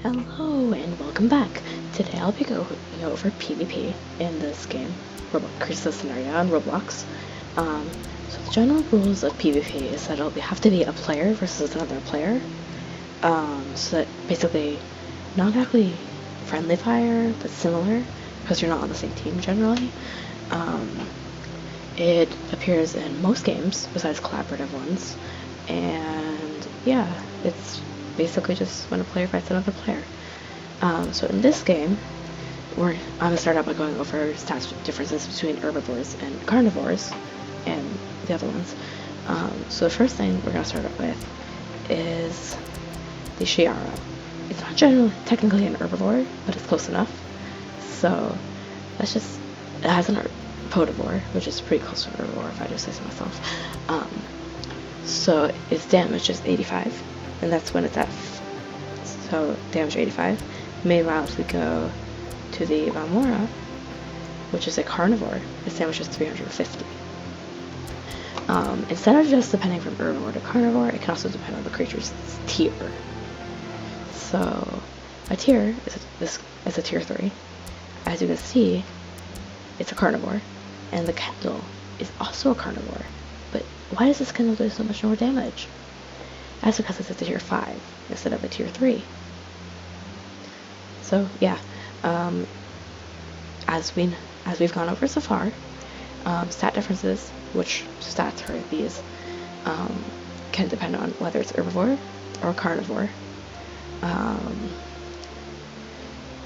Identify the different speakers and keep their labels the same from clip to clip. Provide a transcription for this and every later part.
Speaker 1: Hello and welcome back. Today I'll be going over PvP in this game, Creatures of Sonaria on Roblox. So the general rules of PvP is that it'll have to be a player versus another player. So that basically, not exactly friendly fire, but similar, because you're not on the same team generally. It appears in most games besides collaborative ones, and yeah, it's basically just when a player fights another player. So in this game, I'm gonna start out by going over stats differences between herbivores and carnivores, and the other ones. So the first thing we're gonna start out with is the Shiara. It's not technically an herbivore, but it's close enough. So it has an podivore, which is pretty close to an herbivore if I do say so myself. So its damage is 85, and that's when it's at. So damage 85. Meanwhile, if we go to the Valmora, which is a carnivore, its damage is 350. Instead of just depending from herbivore to carnivore, it can also depend on the creature's tier. So a tier is a tier 3. As you can see, it's a carnivore, and the Kendall is also a carnivore. But why does this Kendall do so much more damage? That's because it's a tier 5 instead of a tier 3. So yeah, as we've gone over so far, stat differences, which stats are these, can depend on whether it's herbivore or carnivore,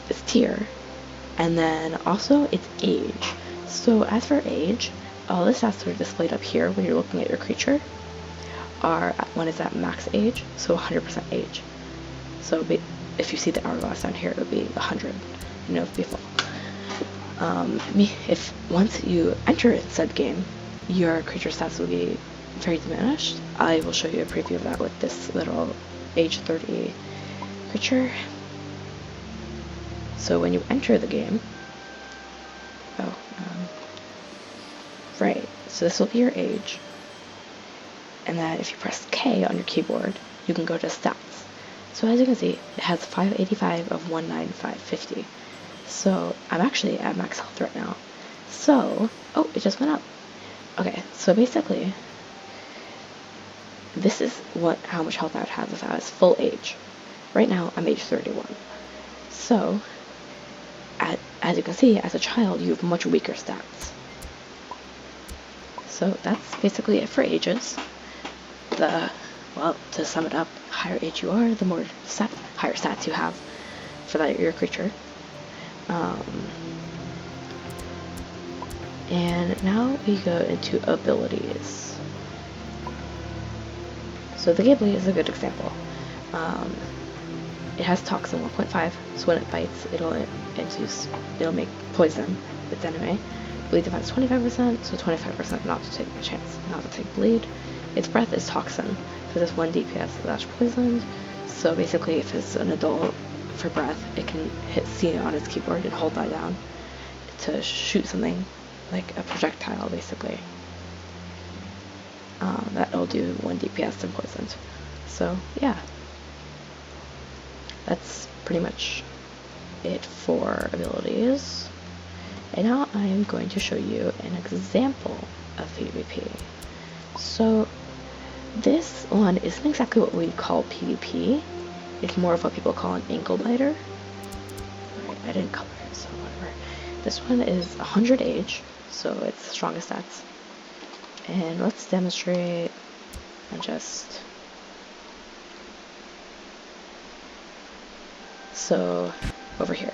Speaker 1: its tier, and then also its age. So as for age, all the stats that are displayed up here when you're looking at your creature are when it's at max age, so 100% age. So if you see the hourglass down here, it would be 100, before. If once you enter said game, your creature stats will be very diminished. I will show you a preview of that with this little age 30 creature. So when you enter the game, right, so this will be your age, and then if you press K on your keyboard, you can go to stats. So as you can see, it has 585 of 19550. So I'm actually at max health right now. So, it just went up. Okay, so basically, this is how much health I would have if I was full age. Right now, I'm age 31. So, as you can see, as a child, you have much weaker stats. So that's basically it for ages. To sum it up, higher age you are, the more higher stats you have for your creature. And now we go into abilities. So the Ghibli is a good example. It has Toxin 1.5, so when it bites, it'll make poison its enemy. Bleed defense 25%, so 25% not to take bleed. Its breath is Toxin, so this 1 DPS that's poisoned. So basically, if it's an adult for breath, it can hit C on its keyboard and hold that down to shoot something like a projectile, basically. That'll do 1 DPS and poisoned. So yeah, that's pretty much it for abilities. And now I am going to show you an example of PvP. So this one isn't exactly what we call PvP. It's more of what people call an ankle biter. Alright, I didn't color it, so whatever. This one is 100 age, so it's the strongest stats. And let's demonstrate and just... So, over here.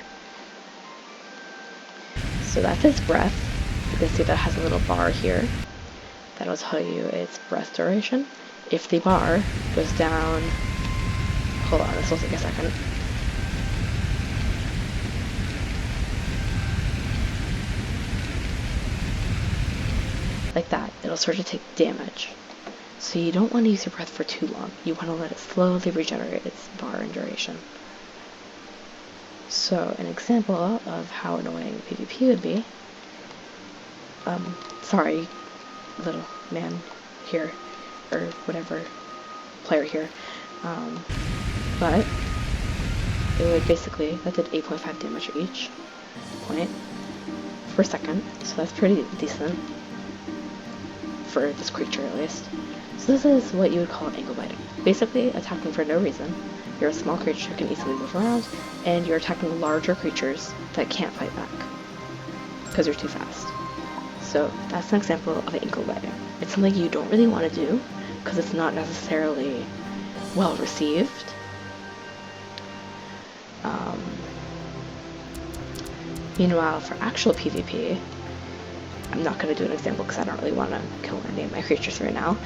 Speaker 1: So that's its breath. You can see that has a little bar here. That'll tell you its breath duration. If the bar goes down... Hold on, this will take a second. Like that, it'll start to take damage. So you don't want to use your breath for too long. You want to let it slowly regenerate its bar and duration. So an example of how annoying PvP would be, sorry, little man here, or whatever, player here, but it would basically, that did 8.5 damage each point per second, so that's pretty decent for this creature at least. So this is what you would call ankle biting. Basically attacking for no reason. You're a small creature who can easily move around, and you're attacking larger creatures that can't fight back because you're too fast. So that's an example of ankle biting. It's something you don't really want to do because it's not necessarily well received. Meanwhile, for actual PvP, I'm not going to do an example because I don't really want to kill or name my creatures right now.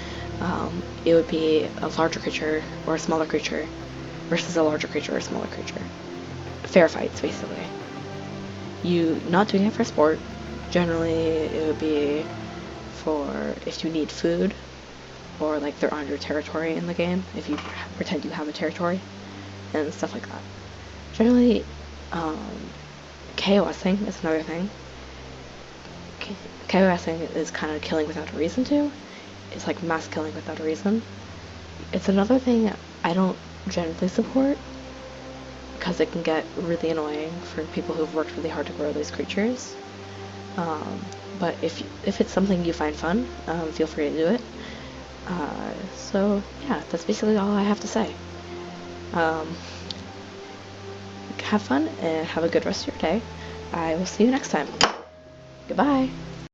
Speaker 1: It would be a larger creature or a smaller creature versus a larger creature or a smaller creature. Fair fights, basically. You not doing it for sport. Generally, it would be for if you need food, or like they're on your territory in the game, if you pretend you have a territory, and stuff like that. Generally, KOSing is another thing. KOSing is kind of killing without a reason to. It's like mass killing without a reason. It's another thing I don't generally support, because it can get really annoying for people who've worked really hard to grow these creatures. But if it's something you find fun, feel free to do it. So yeah, that's basically all I have to say. Have fun and have a good rest of your day. I will see you next time. Goodbye.